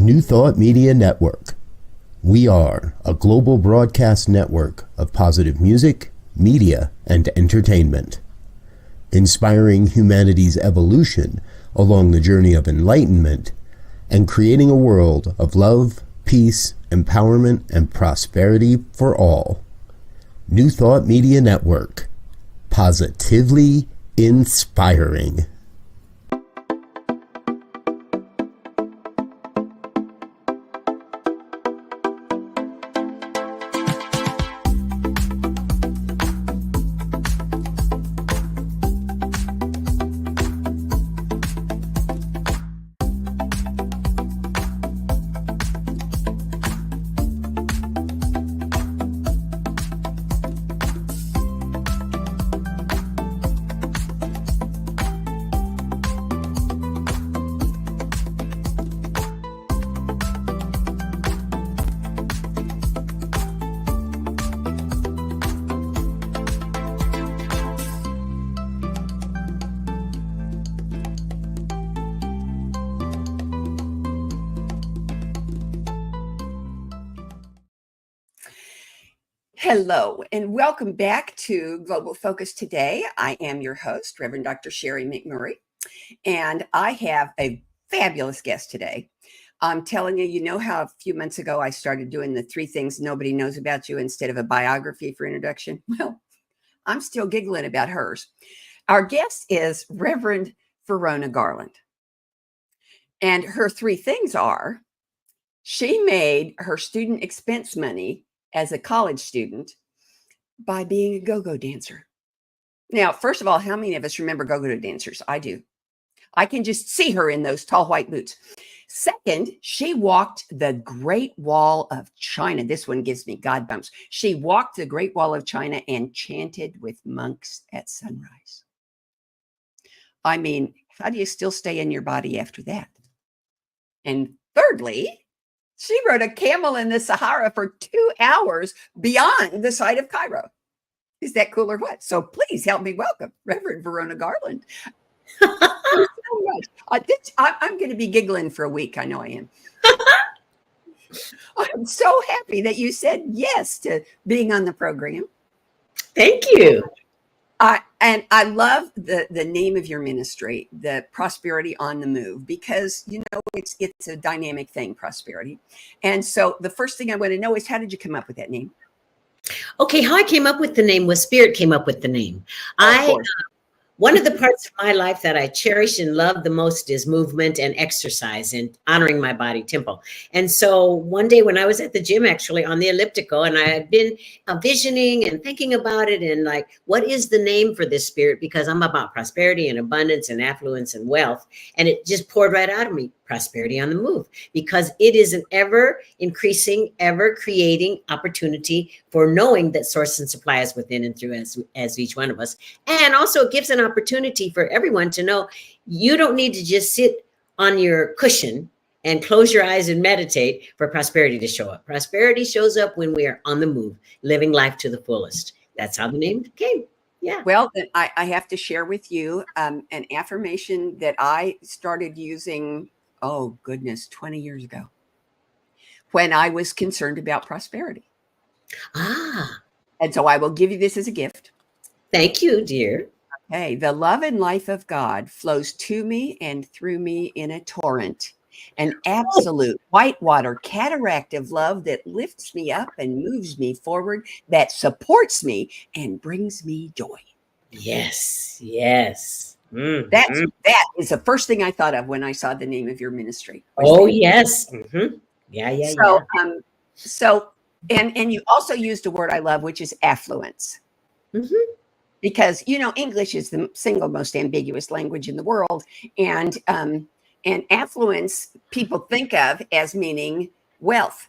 New Thought Media Network. We are a global broadcast network of positive music, media, and entertainment, inspiring humanity's evolution along the journey of enlightenment and creating a world of love, peace, empowerment, and prosperity for all. New Thought Media Network. Positively inspiring. Hello, and welcome back to Global Focus Today. I am your host, Reverend Dr. Sharri McMurray, and I have a fabulous guest today. I'm telling you, you know how a few months ago I started doing the 3 things nobody knows about you instead of a biography for introduction? Well, I'm still giggling about hers. Our guest is Reverend Verona Garland. And her 3 things are, she made her student expense money as a college student by being a go-go dancer. Now, first of all, how many of us remember go-go dancers? I do. I can just see her in those tall white boots. Second, she walked the Great Wall of China. This one gives me God bumps. She walked the Great Wall of China and chanted with monks at sunrise. I mean, how do you still stay in your body after that? And thirdly, she rode a camel in the Sahara for 2 hours beyond the site of Cairo. Is that cool or what? So please help me welcome Reverend Verona Garland. Thank you so much. I'm going to be giggling for a week. I know I am. I'm so happy that you said yes to being on the program. Thank you. And I love the name of your ministry, the Prosperity on the Move, because, you know, it's a dynamic thing, prosperity. And so the first thing I want to know is, how did you come up with that name? Okay, how I came up with the name was Spirit came up with the name. One of the parts of my life that I cherish and love the most is movement and exercise and honoring my body temple. And so one day when I was at the gym, actually on the elliptical, and I had been visioning and thinking about it and like, what is the name for this spirit? Because I'm about prosperity and abundance and affluence and wealth. And it just poured right out of me, prosperity on the move, because it is an ever increasing, ever creating opportunity for knowing that source and supply is within and through as each one of us. And also it gives an opportunity for everyone to know you don't need to just sit on your cushion and close your eyes and meditate for prosperity to show up. Prosperity shows up when we are on the move, living life to the fullest. That's how the name came. Yeah. Well, I have to share with you an affirmation that I started using, 20 years ago, when I was concerned about prosperity. And so I will give you this as a gift. Thank you, dear. Okay. The love and life of God flows to me and through me in a torrent, an absolute whitewater cataract of love that lifts me up and moves me forward, that supports me and brings me joy. Yes. Yes. Mm-hmm. That is the first thing I thought of when I saw the name of your ministry. Oh, yes. Mm-hmm. Yeah. So, and you also used a word I love, which is affluence. Mm-hmm. Because, you know, English is the single most ambiguous language in the world. And affluence people think of as meaning wealth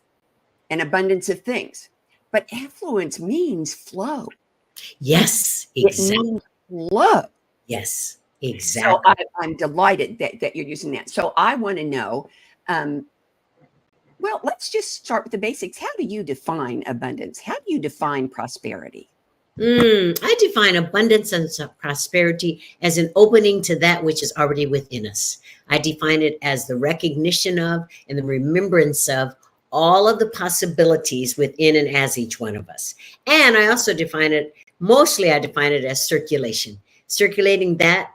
and abundance of things. But affluence means flow. Yes, exactly. It means flow. Yes, exactly. So I'm delighted that you're using that. So I want to know, let's just start with the basics. How do you define abundance? How do you define prosperity? I define abundance and prosperity as an opening to that which is already within us. I define it as the recognition of and the remembrance of all of the possibilities within and as each one of us. And I also define it, mostly I define it as circulation, circulating that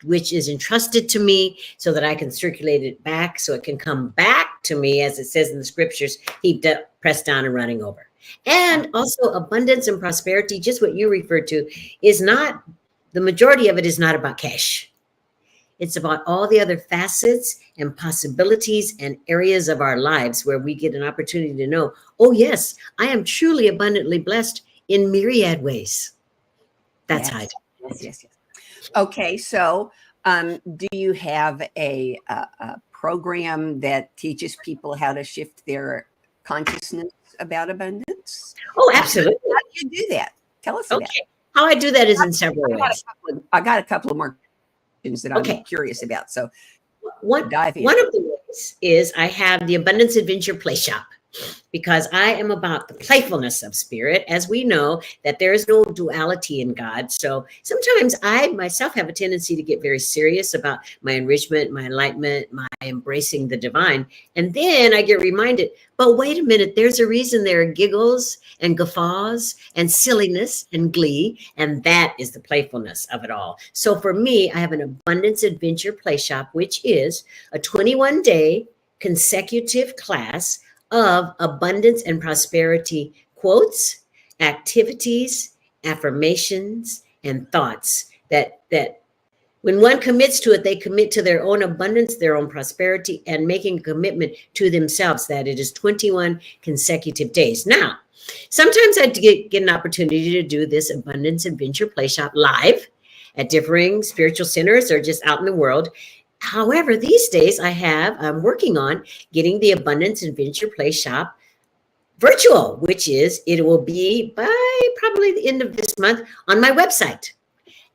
which is entrusted to me so that I can circulate it back so it can come back to me, as it says in the scriptures, heaped up, pressed down and running over. And also abundance and prosperity, just what you referred to, is not, the majority of it is not about cash. It's about all the other facets and possibilities and areas of our lives where we get an opportunity to know, oh yes, I am truly abundantly blessed in myriad ways. That's how I do it. Yes. Okay, so do you have a program that teaches people how to shift their consciousness about abundance? Oh, absolutely. How do you do that? Tell us about it. How I do that is in several ways. I got a couple of more questions that I'm curious about. So one of the ways is I have the Abundance Adventure Play Shop, because I am about the playfulness of spirit. As we know that there is no duality in God. So sometimes I myself have a tendency to get very serious about my enrichment, my enlightenment, my embracing the divine. And then I get reminded, but wait a minute, there's a reason there are giggles and guffaws and silliness and glee. And that is the playfulness of it all. So for me, I have an Abundance Adventure Play Shop, which is a 21-day consecutive class of abundance and prosperity quotes, activities, affirmations, and thoughts that when one commits to it, they commit to their own abundance, their own prosperity, and making a commitment to themselves that it is 21 consecutive days. Now, sometimes I get an opportunity to do this Abundance Adventure Play Shop live at differing spiritual centers or just out in the world. However, these days I'm working on getting the Abundance Adventure Play Shop virtual, which is, it will be by probably the end of this month on my website.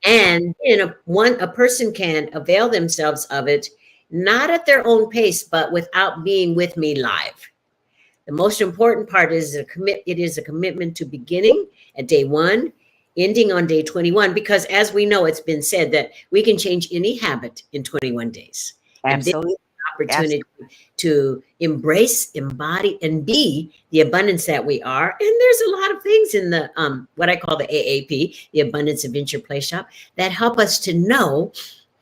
And a person can avail themselves of it, not at their own pace, but without being with me live. The most important part is it is a commitment to beginning at day 1, ending on day 21, because as we know, it's been said that we can change any habit in 21 days. Absolutely. And this is an opportunity to embrace, embody, and be the abundance that we are. And there's a lot of things in the what I call the AAP, the Abundance Adventure Play Shop, that help us to know,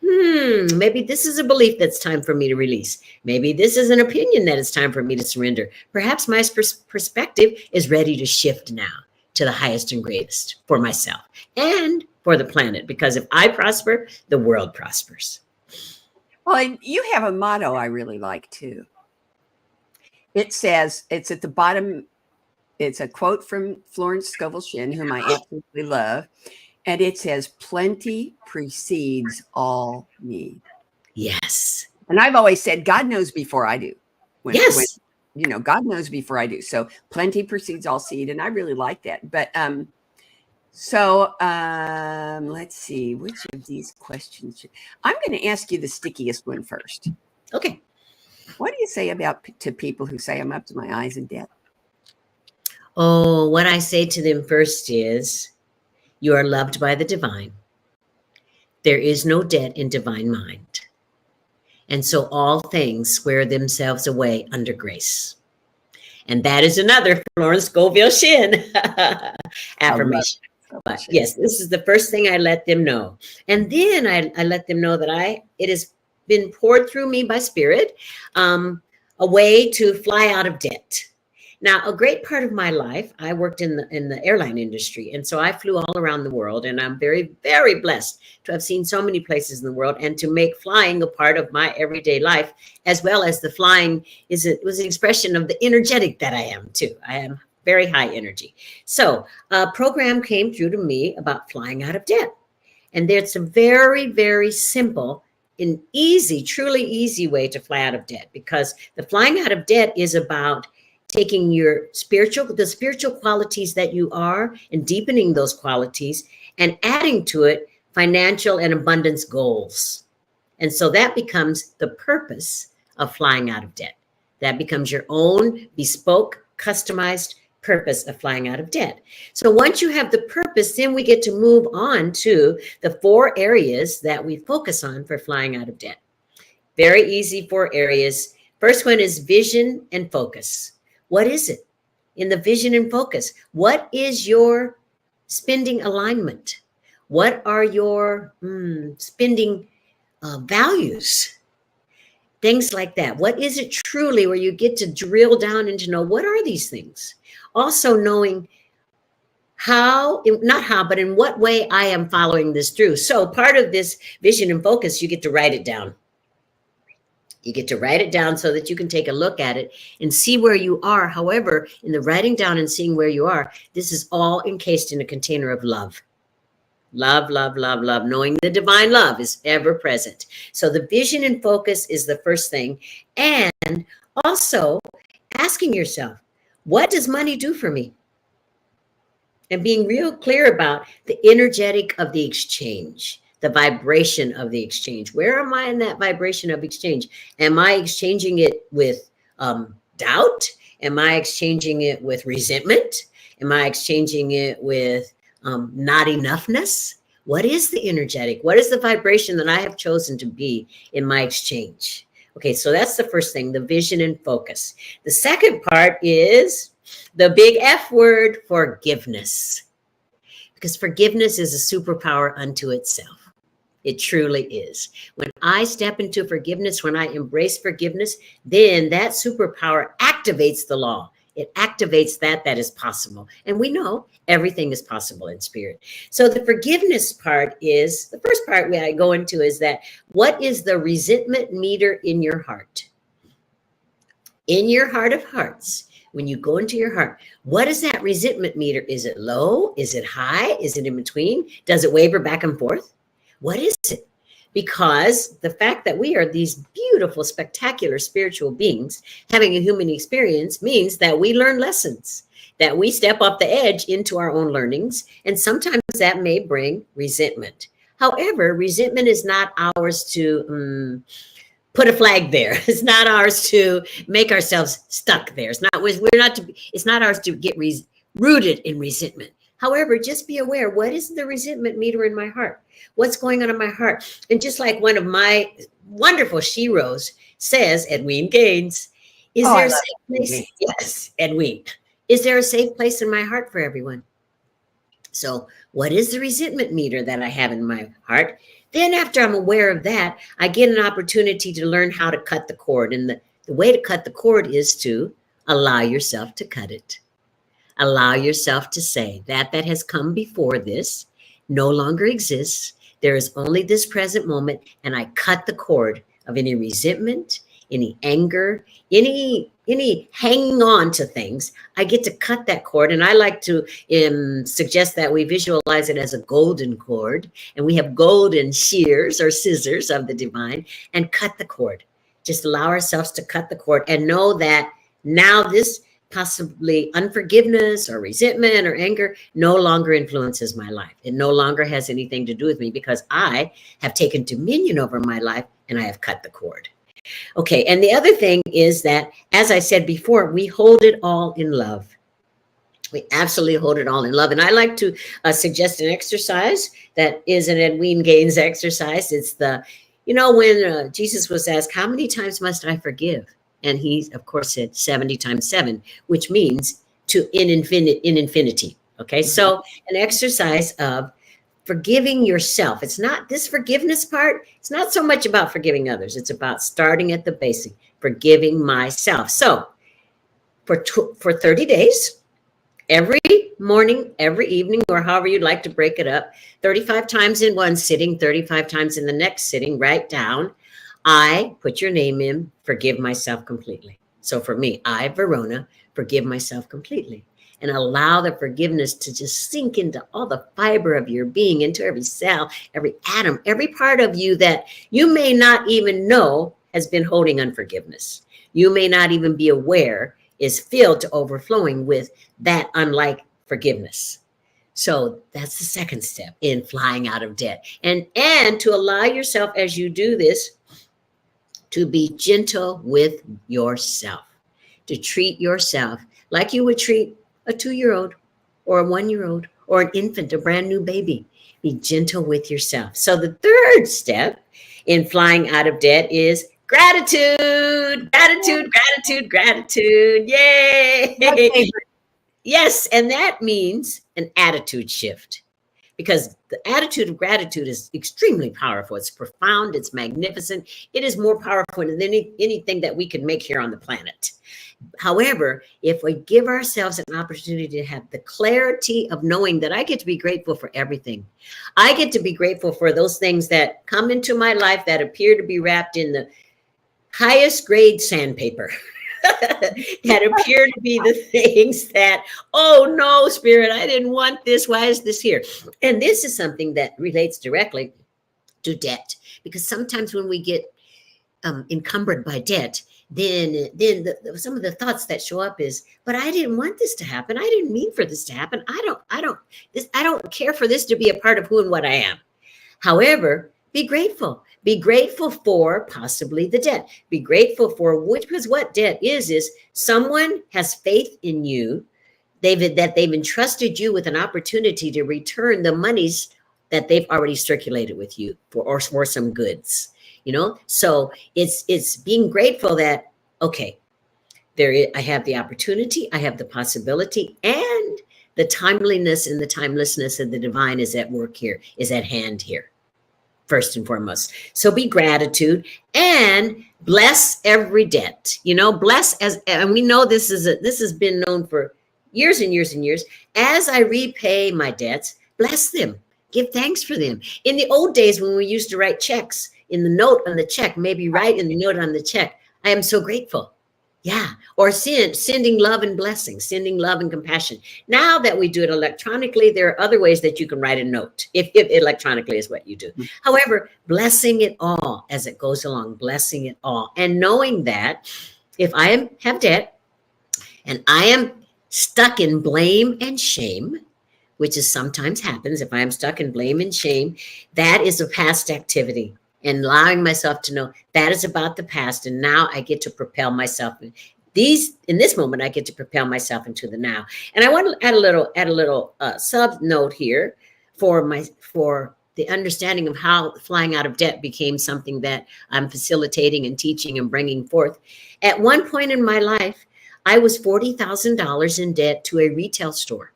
maybe this is a belief that's time for me to release. Maybe this is an opinion that it's time for me to surrender. Perhaps my perspective is ready to shift now to the highest and greatest for myself and for the planet. Because if I prosper, the world prospers. Well, and you have a motto I really like too. It says, it's at the bottom, it's a quote from Florence Scovel Shinn, whom I absolutely love. And it says, plenty precedes all need. Yes. And I've always said, God knows before I do. Yes. God knows before I do. So plenty precedes all seed. And I really like that. But let's see, which of these questions I'm going to ask you the stickiest one first. Okay. What do you say to people who say I'm up to my eyes in debt? Oh, what I say to them first is, you are loved by the divine. There is no debt in divine mind. And so all things square themselves away under grace. And that is another Florence Scovel Shinn affirmation. But yes, this is the first thing I let them know. And then I let them know that it has been poured through me by Spirit, a way to fly out of debt. Now, a great part of my life, I worked in the airline industry. And so I flew all around the world, and I'm very, very blessed to have seen so many places in the world and to make flying a part of my everyday life, as well as the flying was an expression of the energetic that I am too. I am very high energy. So a program came through to me about flying out of debt. And there's a very, very simple and easy, truly easy way to fly out of debt, because the flying out of debt is about taking the spiritual qualities that you are and deepening those qualities and adding to it financial and abundance goals. And so that becomes the purpose of flying out of debt. That becomes your own bespoke, customized purpose of flying out of debt. So once you have the purpose, then we get to move on to the 4 areas that we focus on for flying out of debt. Very easy 4 areas. First one is vision and focus. What is it? In the vision and focus, what is your spending alignment? What are your spending values? Things like that. What is it truly, where you get to drill down and to know what are these things? Also knowing how, not how, but in what way I am following this through. So part of this vision and focus, you get to write it down. You get to write it down so that you can take a look at it and see where you are. However, in the writing down and seeing where you are, this is all encased in a container of love. Love, love, love, love. Knowing the divine love is ever present. So the vision and focus is the first thing. And also asking yourself, what does money do for me? And being real clear about the energetic of the exchange. The vibration of the exchange. Where am I in that vibration of exchange? Am I exchanging it with doubt? Am I exchanging it with resentment? Am I exchanging it with not enoughness? What is the energetic? What is the vibration that I have chosen to be in my exchange? Okay, so that's the first thing, the vision and focus. The second part is the big F word, forgiveness. Because forgiveness is a superpower unto itself. It truly is. When I step into forgiveness, when I embrace forgiveness, then that superpower activates the law. It activates that is possible. And we know everything is possible in spirit. So the forgiveness part is, the first part I go into is that, what is the resentment meter in your heart? In your heart of hearts, when you go into your heart, what is that resentment meter? Is it low? Is it high? Is it in between? Does it waver back and forth? What is it? Because the fact that we are these beautiful, spectacular spiritual beings having a human experience means that we learn lessons, that we step off the edge into our own learnings. And sometimes that may bring resentment. However, resentment is not ours to put a flag there. It's not ours to make ourselves stuck there. It's not ours to get rooted in resentment. However, just be aware, what is the resentment meter in my heart? What's going on in my heart? And just like one of my wonderful sheroes says, Edwene Gaines, is there a safe place? Yes, Edwene. Is there a safe place in my heart for everyone? So what is the resentment meter that I have in my heart? Then after I'm aware of that, I get an opportunity to learn how to cut the cord. And the way to cut the cord is to allow yourself to cut it. Allow yourself to say that has come before this no longer exists. There is only this present moment, and I cut the cord of any resentment, any anger, any hanging on to things. I get to cut that cord, and I like to suggest that we visualize it as a golden cord, and we have golden shears or scissors of the divine, and cut the cord. Just allow ourselves to cut the cord and know that now this possibly unforgiveness or resentment or anger no longer influences my life. It no longer has anything to do with me because I have taken dominion over my life and I have cut the cord. Okay, and the other thing is that, as I said before, we hold it all in love. We absolutely hold it all in love. And I like to suggest an exercise that is an Edwene Gaines exercise. It's when Jesus was asked, how many times must I forgive? And he, of course, said 70 times 7, which means in infinity. Okay, so an exercise of forgiving yourself. It's not this forgiveness part. It's not so much about forgiving others. It's about starting at the basic, forgiving myself. So for 30 days, every morning, every evening, or however you'd like to break it up, 35 times in one sitting, 35 times in the next sitting, write down, I put your name in, forgive myself completely. So for me, I, Verona, forgive myself completely. And allow the forgiveness to just sink into all the fiber of your being, into every cell, every atom, every part of you that you may not even know has been holding unforgiveness. You may not even be aware is filled to overflowing with that unlike forgiveness. So that's the second step in flying out of debt. And to allow yourself, as you do this, to be gentle with yourself, to treat yourself like you would treat a 2-year-old or a 1-year-old or an infant, a brand new baby. Be gentle with yourself. So the third step in flying out of debt is gratitude, gratitude, gratitude, gratitude. Yay. Yes. And that means an attitude shift, because the attitude of gratitude is extremely powerful. It's profound. It's magnificent. It is more powerful than anything that we can make here on the planet. However, if we give ourselves an opportunity to have the clarity of knowing that I get to be grateful for everything. I get to be grateful for those things that come into my life that appear to be wrapped in the highest grade sandpaper. That appear to be the things that, oh no, Spirit, I didn't want this. Why is this here? And this is something that relates directly to debt, because sometimes when we get encumbered by debt, then some of the thoughts that show up is, but I didn't want this to happen. I didn't mean for this to happen. I don't care for this to be a part of who and what I am. However, be grateful. Be grateful for possibly the debt. Be grateful for because what debt is someone has faith in you. They've entrusted you with an opportunity to return the monies that they've already circulated with you for some goods. So it's being grateful that, okay, I have the opportunity, I have the possibility, and the timeliness and the timelessness of the divine is at work here, is at hand here, first and foremost. So be gratitude and bless every debt. Bless and we know this has been known for years and years and years. As I repay my debts, bless them, give thanks for them. In the old days when we used to write checks, in the note on the check, maybe write in the note on the check, I am so grateful. Yeah. Or sending love and blessings, sending love and compassion. Now that we do it electronically, there are other ways that you can write a note, if electronically is what you do. Mm-hmm. However, blessing it all as it goes along, blessing it all. And knowing that if I have debt and I am stuck in blame and shame, which is sometimes happens, if I am stuck in blame and shame, that is a past activity. And allowing myself to know that is about the past. And now I get to propel myself in this moment, I get to propel myself into the now. And I want to add a little sub note here for the understanding of how flying out of debt became something that I'm facilitating and teaching and bringing forth. At one point in my life, I was $40,000 in debt to a retail store,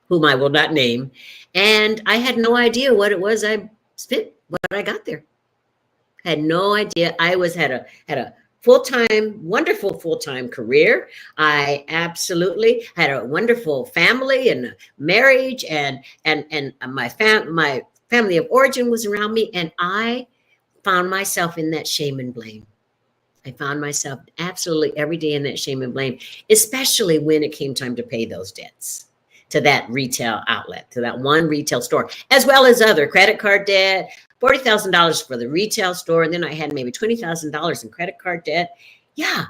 whom I will not name. And I had no idea what it was I spent when I got there. Had no idea. I had a wonderful full-time career. I absolutely had a wonderful family and a marriage, and my family of origin was around me, and I found myself in that shame and blame. I found myself absolutely every day in that shame and blame, especially when it came time to pay those debts to that retail outlet, to that one retail store, as well as other credit card debt, $40,000 for the retail store. And then I had maybe $20,000 in credit card debt. Yeah.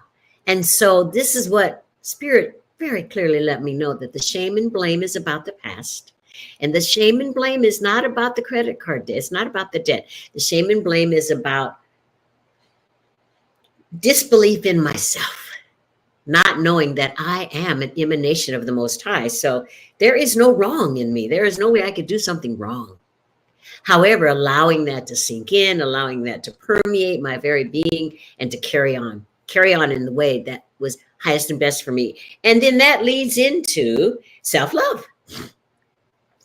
And so this is what Spirit very clearly let me know, that the shame and blame is about the past. And the shame and blame is not about the credit card debt. It's not about the debt. The shame and blame is about disbelief in myself, not knowing that I am an emanation of the Most High. So there is no wrong in me. There is no way I could do something wrong. However, allowing that to sink in, allowing that to permeate my very being, and to carry on in the way that was highest and best for me. And then that leads into self-love.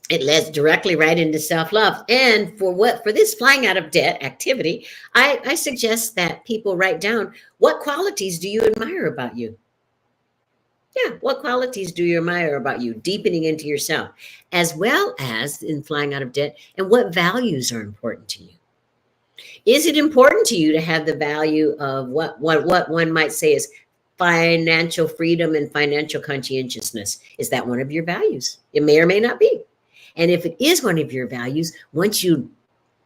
It leads directly right into self-love. And for this flying out of debt activity, I suggest that people write down, what qualities do you admire about you? Yeah, what qualities do you admire about you? Deepening into yourself, as well as in flying out of debt, and what values are important to you? Is it important to you to have the value of what one might say is financial freedom and financial conscientiousness? Is that one of your values? It may or may not be. And if it is one of your values, once you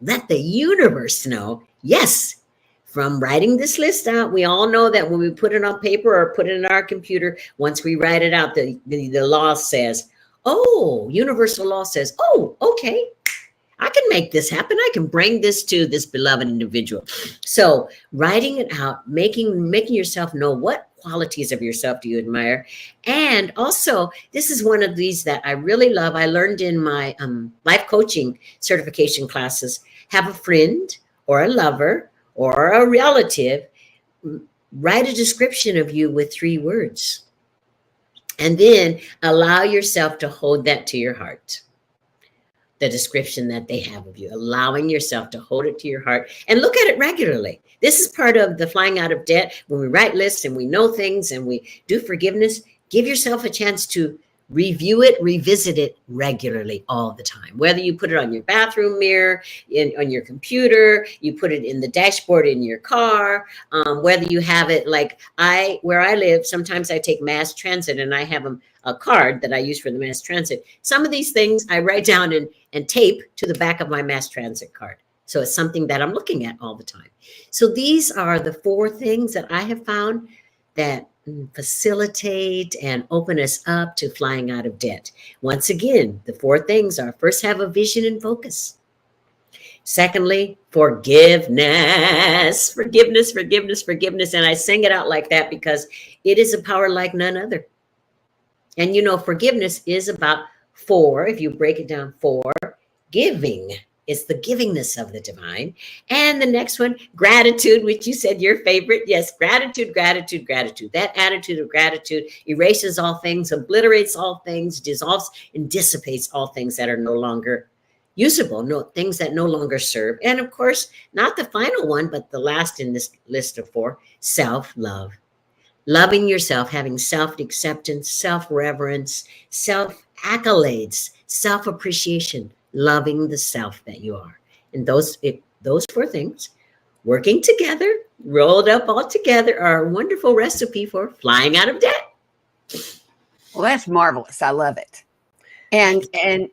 let the universe know, yes, from writing this list out, we all know that when we put it on paper or put it in our computer, once we write it out, the law says, universal law says, okay, I can make this happen. I can bring this to this beloved individual. So writing it out, making yourself know what qualities of yourself do you admire? And also, this is one of these that I really love. I learned in my life coaching certification classes. Have a friend or a lover or a relative write a description of you with 3 words. And then allow yourself to hold that to your heart. The description that they have of you, allowing yourself to hold it to your heart and look at it regularly. This is part of the flying out of debt. When we write lists and we know things and we do forgiveness, give yourself a chance to review it, revisit it regularly all the time. Whether you put it on your bathroom mirror, on your computer, you put it in the dashboard in your car, whether you have it like where I live, sometimes I take mass transit and I have a card that I use for the mass transit. Some of these things I write down and tape to the back of my mass transit card. So it's something that I'm looking at all the time. So these are the 4 things that I have found that facilitate and open us up to flying out of debt. Once again, the 4 things are: first, have a vision and focus. Secondly, forgiveness. Forgiveness. And I sing it out like that because it is a power like none other. And forgiveness is about 4, if you break it down, 4, giving. It's the givingness of the divine. And the next one, gratitude, which you said your favorite. Yes, gratitude. That attitude of gratitude erases all things, obliterates all things, dissolves and dissipates all things that are no longer usable, things that no longer serve. And of course, not the final one, but the last in this list of 4, self-love. Loving yourself, having self-acceptance, self-reverence, self-accolades, self-appreciation, loving the self that you are. And those 4 things working together, rolled up all together, are a wonderful recipe for flying out of debt. Well, that's marvelous. I love it. And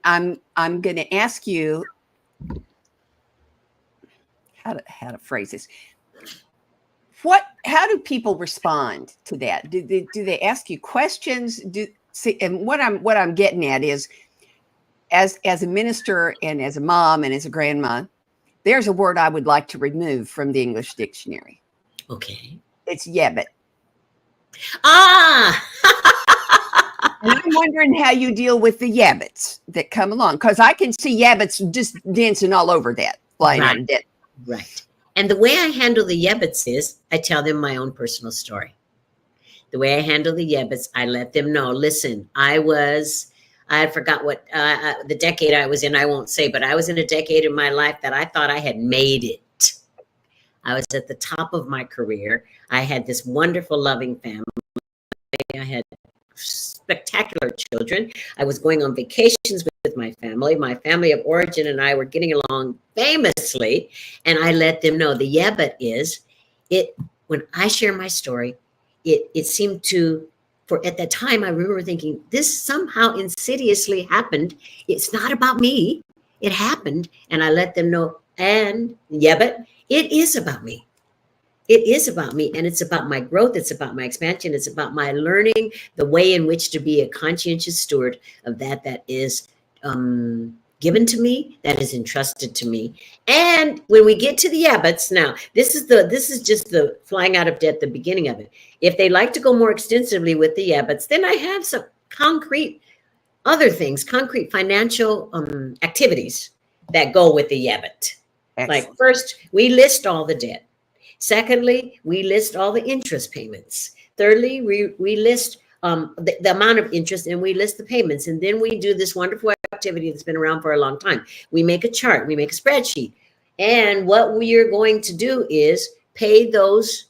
I'm going to ask you how to phrase this. How do people respond to that? Do they ask you questions? And what I'm getting at is, as a minister and as a mom and as a grandma, there's a word I would like to remove from the English dictionary. Okay. It's yabbit. Ah! And I'm wondering how you deal with the yabbits that come along, because I can see yabbits just dancing all over that, flying out of debt. Right. And the way I handle the yabbits is I tell them my own personal story. The way I handle the yabbits, I let them know, listen, I forgot what the decade I was in, I won't say, but I was in a decade in my life that I thought I had made it. I was at the top of my career. I had this wonderful, loving family. I had spectacular children. I was going on vacations with my family. My family of origin and I were getting along famously. And I let them know the yabbit is, when I share my story, it seemed to, at that time, I remember thinking, this somehow insidiously happened. It's not about me. It happened. And I let them know, and but it is about me. It is about me. And it's about my growth. It's about my expansion. It's about my learning the way in which to be a conscientious steward of that is given to me, that is entrusted to me. And when we get to the yabbits, now this is just the flying out of debt, the beginning of it. If they like to go more extensively with the yabbits, then I have some concrete other things, concrete financial activities that go with the yabbit. Excellent. Like first, we list all the debt. Secondly, we list all the interest payments. Thirdly, we list the amount of interest, and we list the payments. And then we do this wonderful activity that's been around for a long time. We make a chart, we make a spreadsheet. And what we are going to do is pay those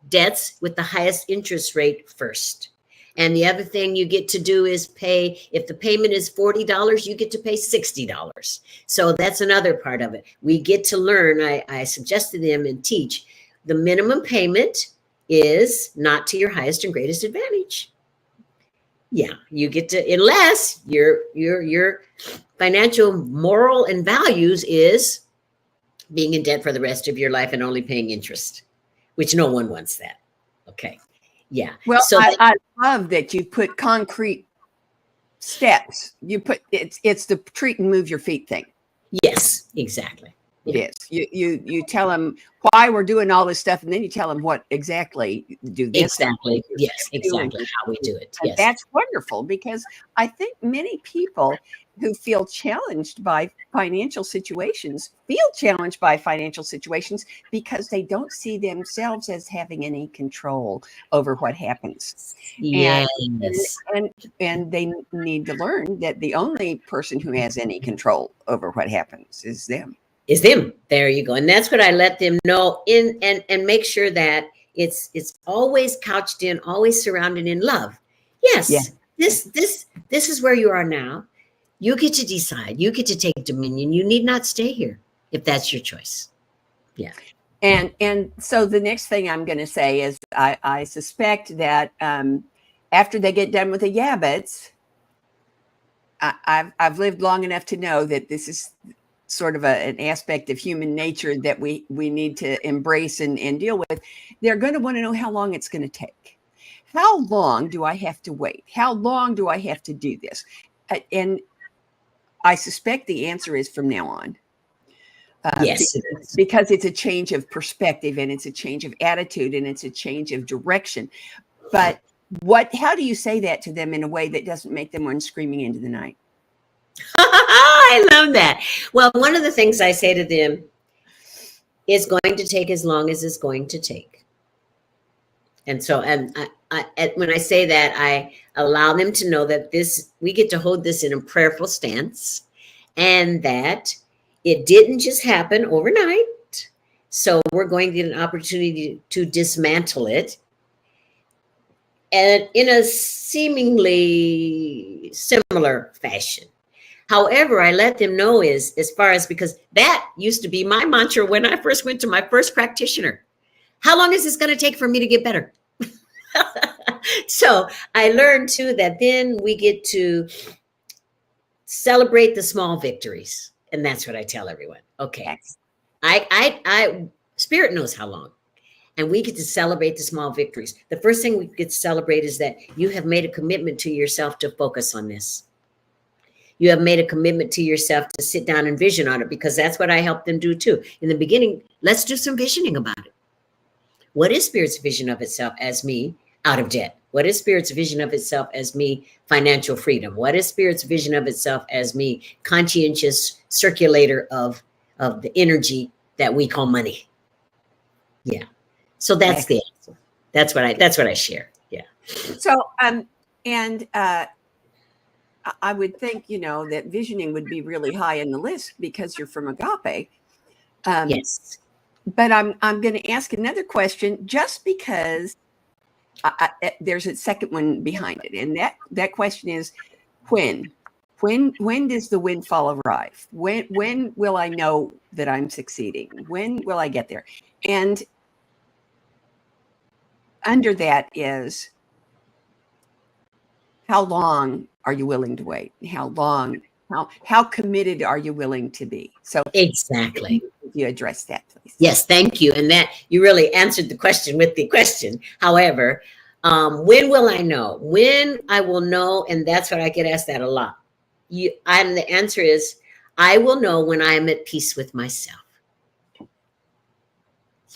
debts with the highest interest rate first. And the other thing you get to do is pay, if the payment is $40, you get to pay $60. So that's another part of it. We get to learn, I suggest to them and teach, the minimum payment is not to your highest and greatest advantage. Yeah, you get to, unless your financial moral and values is being in debt for the rest of your life and only paying interest, which no one wants that. Okay. Yeah. Well, so I love that you put concrete steps. You put it's the treat and move your feet thing. Yes, exactly. Yes, you tell them why we're doing all this stuff, and then you tell them what exactly do this. Exactly. Yes, exactly how we do it. And Yes, that's wonderful, because I think many people who feel challenged by financial situations because they don't see themselves as having any control over what happens. yes, And they need to learn that the only person who has any control over what happens is them. Is them. There you go. And that's what I let them know in, and make sure that it's always couched in, always surrounded in love. Yes, Yeah. this is where you are now. You get to decide. You get to take dominion. You need not stay here if that's your choice. Yeah. And so the next thing I'm going to say is I suspect that after they get done with the yabbits, I've lived long enough to know that this is sort of an aspect of human nature that we need to embrace and deal with. They're going to want to know how long it's going to take. How long do I have to wait? How long do I have to do this? And I suspect the answer is from now on. Yes, because it's a change of perspective, and it's a change of attitude, and it's a change of direction. But how do you say that to them in a way that doesn't make them run screaming into the night? I love that. Well, one of the things I say to them is going to take as long as it's going to take. And so, and when I say that, I allow them to know that we get to hold this in a prayerful stance, and that it didn't just happen overnight. So we're going to get an opportunity to dismantle it, and in a seemingly similar fashion. However, I let them know because that used to be my mantra when I first went to my first practitioner. How long is this going to take for me to get better? So I learned too that then we get to celebrate the small victories. And that's what I tell everyone. Okay. Yes. I Spirit knows how long. And we get to celebrate the small victories. The first thing we get to celebrate is that you have made a commitment to yourself to focus on this. You have made a commitment to yourself to sit down and vision on it, because that's what I help them do too. In the beginning, let's do some visioning about it. What is Spirit's vision of itself as me out of debt? What is Spirit's vision of itself as me financial freedom? What is Spirit's vision of itself as me conscientious circulator of the energy that we call money? Yeah. So that's the answer. That's what I share. Yeah. So I would think, that visioning would be really high in the list because you're from Agape. Yes. But I'm going to ask another question, just because there's a second one behind it. And that question is, when does the windfall arrive? When will I know that I'm succeeding? When will I get there? And under that is, how long are you willing to wait? How committed are you willing to be? So exactly. If you address that, please. Yes, thank you. And that you really answered the question with the question. However, when will I know? When I will know, and that's what I get asked that a lot. And the answer is, I will know when I am at peace with myself.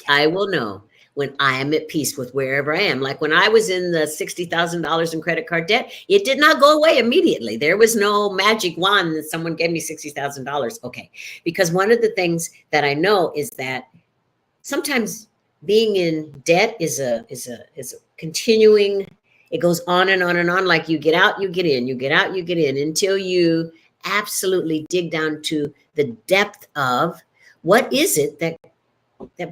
I will know when I am at peace with wherever I am. Like when I was in the $60,000 in credit card debt, it did not go away immediately. There was no magic wand that someone gave me $60,000. Okay. Because one of the things that I know is that sometimes being in debt is a continuing, it goes on and on and on. Like you get out, you get in, you get out, you get in, until you absolutely dig down to the depth of what is it that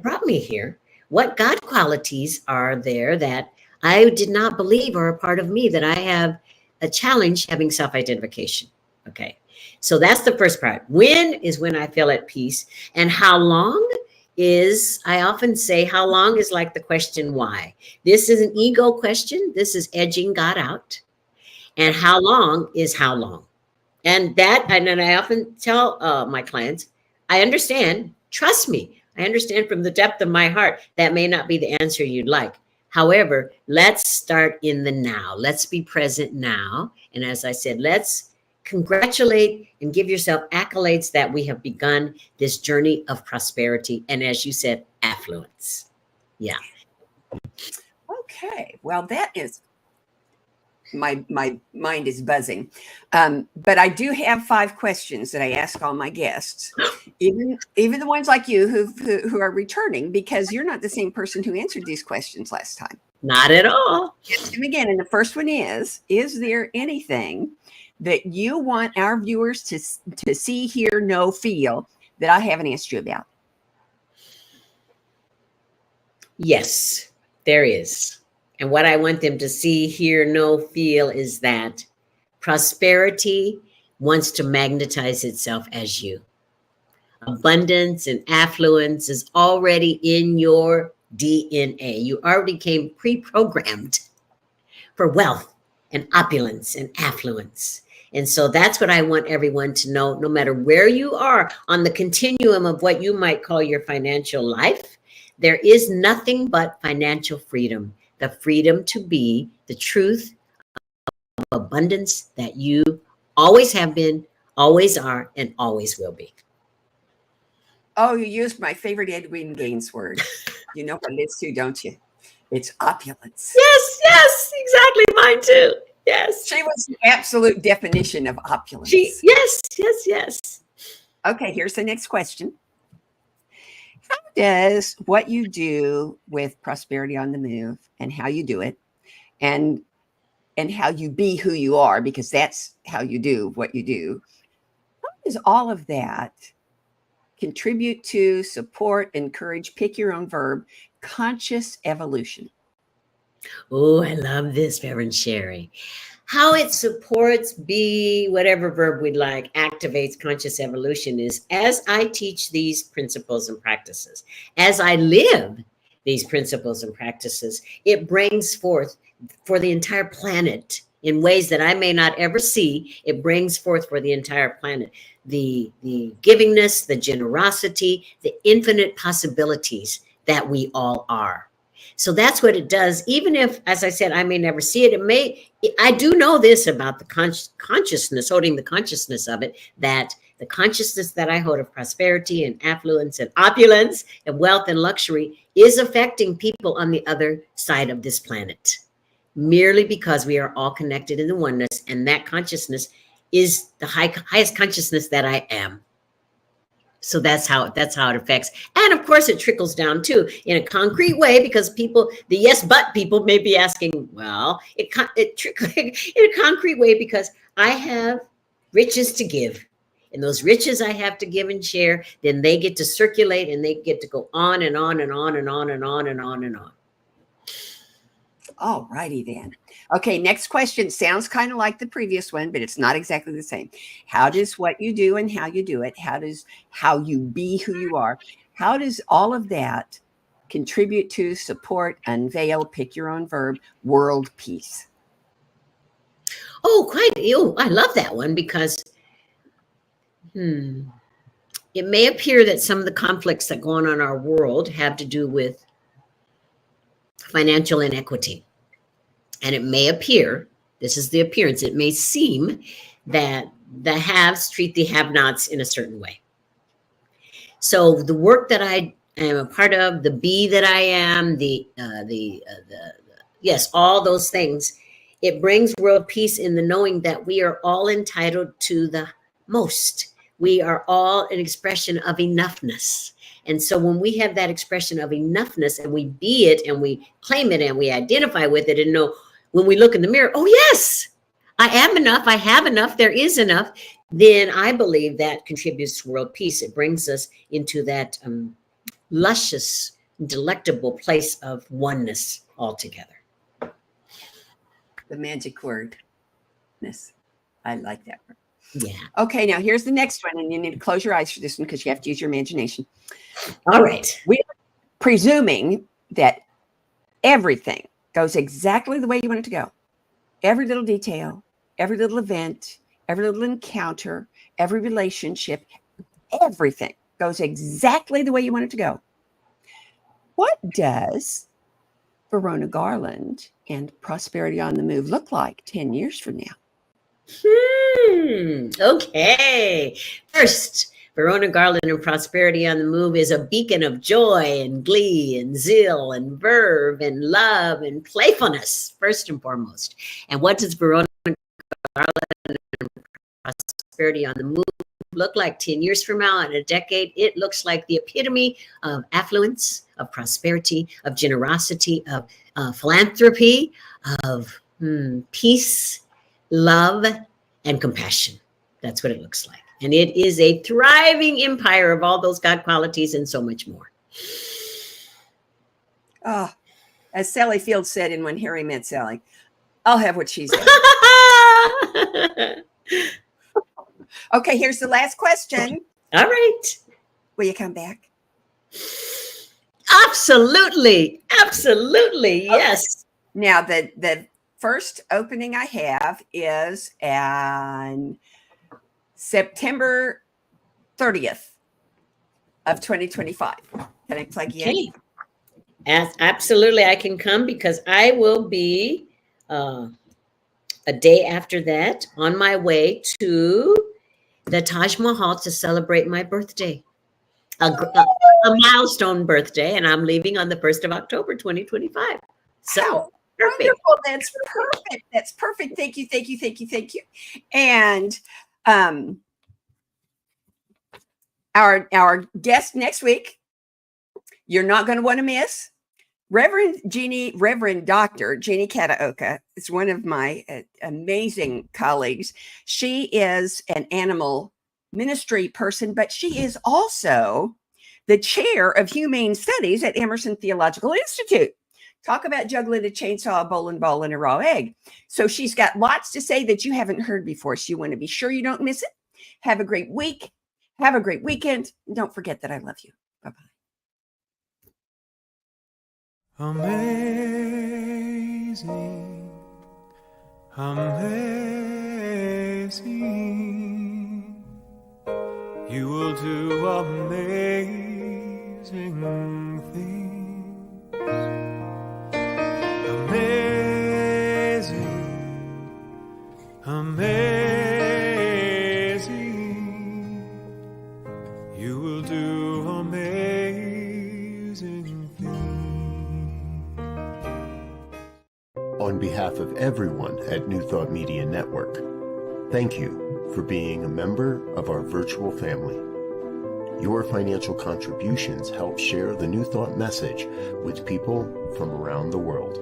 brought me here? What God qualities are there that I did not believe are a part of me, that I have a challenge having self-identification? Okay. So that's the first part. When is when I feel at peace, and how long is, I often say, how long is like the question why. This is an ego question. This is edging God out. And how long is how long. And I often tell my clients, I understand, trust me. I understand from the depth of my heart that may not be the answer you'd like. However, let's start in the now. Let's be present now. And as I said, let's congratulate and give yourself accolades that we have begun this journey of prosperity. And as you said, affluence. Yeah. Okay. Well, that is my mind is buzzing. But I do have 5 questions that I ask all my guests, even the ones like you who are returning, because you're not the same person who answered these questions last time. Not at all. Ask them again. And the first one is there anything that you want our viewers to see, hear, know, feel that I haven't asked you about? Yes, there is. And what I want them to see, hear, know, feel is that prosperity wants to magnetize itself as you. Abundance and affluence is already in your DNA. You already came pre-programmed for wealth and opulence and affluence. And so that's what I want everyone to know, no matter where you are on the continuum of what you might call your financial life, there is nothing but financial freedom. The freedom to be the truth of abundance that you always have been, always are, and always will be. Oh, you used my favorite Edwin Gaines word. You know what it is too, don't you? It's opulence. Yes, exactly. Mine too. Yes. She was the absolute definition of opulence. Yes. Okay, here's the next question. How does what you do with Prosperity on the Move and how you do it and how you be who you are, because that's how you do what you do, how does all of that contribute to, support, encourage, pick your own verb, conscious evolution? Oh, I love this, Reverend Sharri. How it supports, be whatever verb we'd like, activates conscious evolution is as I teach these principles and practices, as I live these principles and practices, it brings forth for the entire planet in ways that I may not ever see. It brings forth for the entire planet the givingness, the generosity, the infinite possibilities that we all are. So that's what it does. Even if, as I said, I may never see it, I do know this about the consciousness, holding the consciousness of it, that the consciousness that I hold of prosperity and affluence and opulence and wealth and luxury is affecting people on the other side of this planet, merely because we are all connected in the oneness, and that consciousness is the highest consciousness that I am. So that's how it affects. And of course, it trickles down too in a concrete way, because people, the yes, but people may be asking, well, it trickles in a concrete way because I have riches to give. And those riches I have to give and share, then they get to circulate and they get to go on and on and on and on and on and on and on. All righty then. Okay, next question sounds kind of like the previous one, but it's not exactly the same. How does what you do and how you do it, how you be who you are, how does all of that contribute to, support, unveil, pick your own verb, world peace? Oh, quite. I love that one because it may appear that some of the conflicts that go on in our world have to do with financial inequity. And it may appear, this is the appearance, it may seem that the haves treat the have-nots in a certain way. So the work that I am a part of, the be that I am, yes, all those things, it brings world peace in the knowing that we are all entitled to the most. We are all an expression of enoughness. And so when we have that expression of enoughness and we be it and we claim it and we identify with it and know when we look in the mirror, oh yes, I am enough, I have enough, there is enough, then I believe that contributes to world peace. It brings us into that luscious, delectable place of oneness altogether. The magic word. I like that word. Yeah. Okay, now here's the next one, and you need to close your eyes for this one because you have to use your imagination. All right. We're presuming that everything goes exactly the way you want it to go. Every little detail, every little event, every little encounter, every relationship, everything goes exactly the way you want it to go. What does Verona Garland and Prosperity on the Move look like 10 years from now? Okay. First, Verona, Garland, and Prosperity on the Move is a beacon of joy and glee and zeal and verve and love and playfulness, first and foremost. And what does Verona, Garland, and Prosperity on the Move look like 10 years from now, in a decade? It looks like the epitome of affluence, of prosperity, of generosity, of philanthropy, of peace, love, and compassion. That's what it looks like. And it is a thriving empire of all those God qualities and so much more. Oh, as Sally Field said in When Harry Met Sally, I'll have what she said. Okay, here's the last question. All right. Will you come back? Absolutely. Absolutely. Yes. Okay. Now, the first opening I have is on September 30th of 2025. Can I plug you in? Absolutely. I can come because I will be a day after that on my way to the Taj Mahal to celebrate my birthday, a milestone birthday, and I'm leaving on the 1st of October, 2025. So perfect. Wonderful. That's perfect. That's perfect. Thank you. Thank you. Thank you. Thank you. And our guest next week, you're not going to want to miss. Reverend Dr. Jeannie Kataoka is one of my amazing colleagues. She is an animal ministry person, but she is also the chair of humane studies at Emerson Theological Institute. Talk about juggling a chainsaw, a bowling ball, and a raw egg. So she's got lots to say that you haven't heard before. So you want to be sure you don't miss it. Have a great week. Have a great weekend. And don't forget that I love you. Bye-bye. Amazing, amazing, you will do amazing things. Amazing, amazing, you will do amazing things. On behalf of everyone at New Thought Media Network, thank you for being a member of our virtual family. Your financial contributions help share the New Thought message with people from around the world.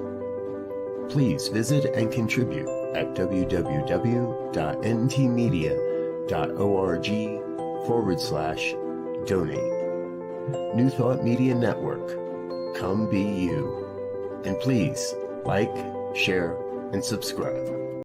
Please visit and contribute at www.ntmedia.org/donate. New Thought Media Network, come be you. And please like, share, and subscribe.